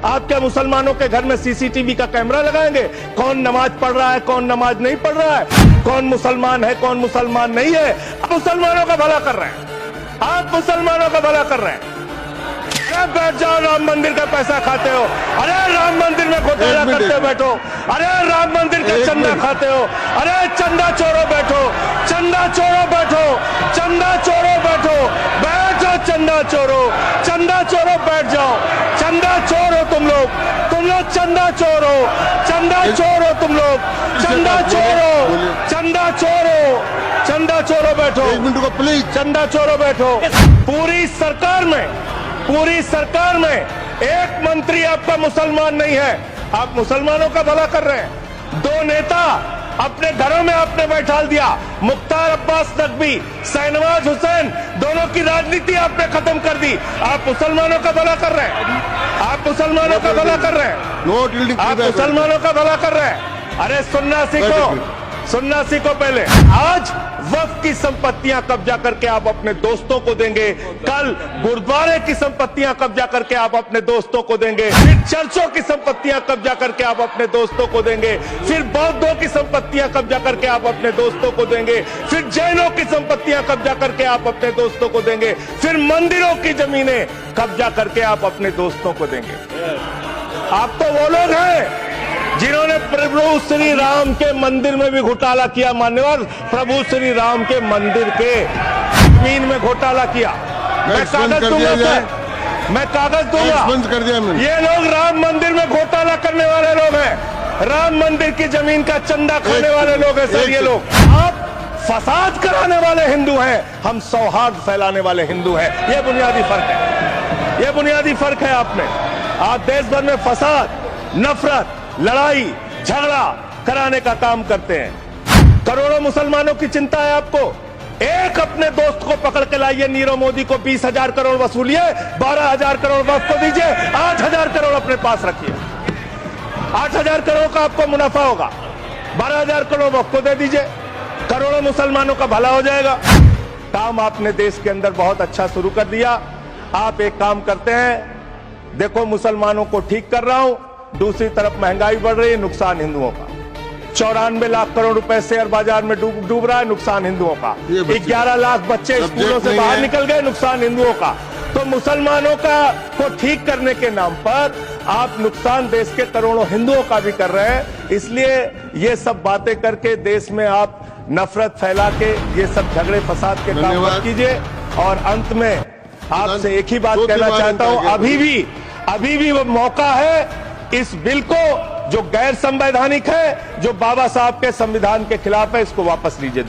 आपके मुसलमानों के घर में सीसीटीवी का कैमरा लगाएंगे? कौन नमाज पढ़ रहा है, कौन नमाज नहीं पढ़ रहा है, कौन मुसलमान है, कौन मुसलमान नहीं है? आप मुसलमानों का भला कर रहे हैं, आप मुसलमानों का भला कर रहे हैं। बैठ जाओ, राम मंदिर का पैसा खाते हो। अरे राम मंदिर में घोटाला करते बैठो। अरे राम मंदिर का चंदा खाते हो। अरे चंदा चोरो बैठो, चंदा चोरो बैठो, चंदा चोरो बैठो, बैठो चंदा चोरो, चंदा चोरो बैठ जाओ। चंदा चोर हो तुम लोग चंदा चोर हो, चंदा चोर हो तुम लोग, चंदा चोरो, चंदा चोरो, चंदा चोरो बैठो। 1 मिनट को प्लीज। चंदा चोरो बैठो। पूरी सरकार में एक मंत्री आपका मुसलमान नहीं है। आप मुसलमानों का भला कर रहे हैं। 2 नेता अपने घरों में आपने बैठा दिया, मुख्तार अब्बास नकवी, शाहनवाज हुसैन, दोनों की राजनीति आपने खत्म कर दी। आप मुसलमानों का भला कर रहे हैं, आप मुसलमानों का भला कर रहे हैं, आप मुसलमानों का भला कर रहे हैं। अरे सुनना सीखो पहले। आज वक्फ की संपत्तियां कब्जा करके आप अपने दोस्तों को देंगे, कल गुरुद्वारे की संपत्तियां कब्जा करके आप अपने दोस्तों को देंगे, फिर चर्चों की संपत्तियां कब्जा करके आप अपने दोस्तों को देंगे, फिर बौद्धों की संपत्तियां कब्जा करके आप अपने दोस्तों को देंगे, फिर जैनों की संपत्तियां कब्जा करके आप अपने दोस्तों को देंगे, फिर मंदिरों की जमीनें कब्जा करके आप अपने दोस्तों को देंगे। आप तो वो लोग हैं जिन्होंने प्रभु श्री राम के मंदिर में भी घोटाला किया। मान्यवर, प्रभु श्री राम के मंदिर के जमीन में घोटाला किया। मैं कागज दूंगा सर, मैं कागज दूंगा। कर दिया मैंने। ये लोग राम मंदिर में घोटाला करने वाले लोग हैं, राम मंदिर की जमीन का चंदा खाने वाले लोग हैं सर। ये लोग आप फसाद कराने वाले हिंदू हैं, हम सौहार्द फैलाने वाले हिंदू हैं। ये बुनियादी फर्क है, ये बुनियादी फर्क है। आप देश भर में फसाद, नफरत, लड़ाई झगड़ा कराने का काम करते हैं। करोड़ों मुसलमानों की चिंता है आपको। एक अपने दोस्त को पकड़ के लाइए, नीरव मोदी को 20,000 करोड़ वसूलिए, 12,000 करोड़ वक्फ को दीजिए, 8,000 करोड़ अपने पास रखिए। 8,000 करोड़ का आपको मुनाफा होगा, 12,000 करोड़ वक्फ को दे दीजिए, करोड़ों मुसलमानों का भला हो जाएगा। काम आपने देश के अंदर बहुत अच्छा शुरू कर दिया। आप एक काम करते हैं, देखो मुसलमानों को ठीक कर रहा हूं, दूसरी तरफ महंगाई बढ़ रही है, नुकसान हिंदुओं का। 94 लाख करोड़ रुपए शेयर बाजार में डूब रहा है, नुकसान हिंदुओं का। 11 लाख बच्चे स्कूलों से बाहर निकल गए, नुकसान हिंदुओं का। तो मुसलमानों का को ठीक करने के नाम पर आप नुकसान देश के करोड़ों हिंदुओं का भी कर रहे हैं। इसलिए ये सब बातें करके देश में आप नफरत फैला के ये सब झगड़े फसाद के काम मत कीजिए। और अंत में आपसे एक ही बात कहना चाहता हूं, अभी भी वो मौका है, इस बिल को जो गैर संवैधानिक है, जो बाबा साहब के संविधान के खिलाफ है, इसको वापस लीजिए।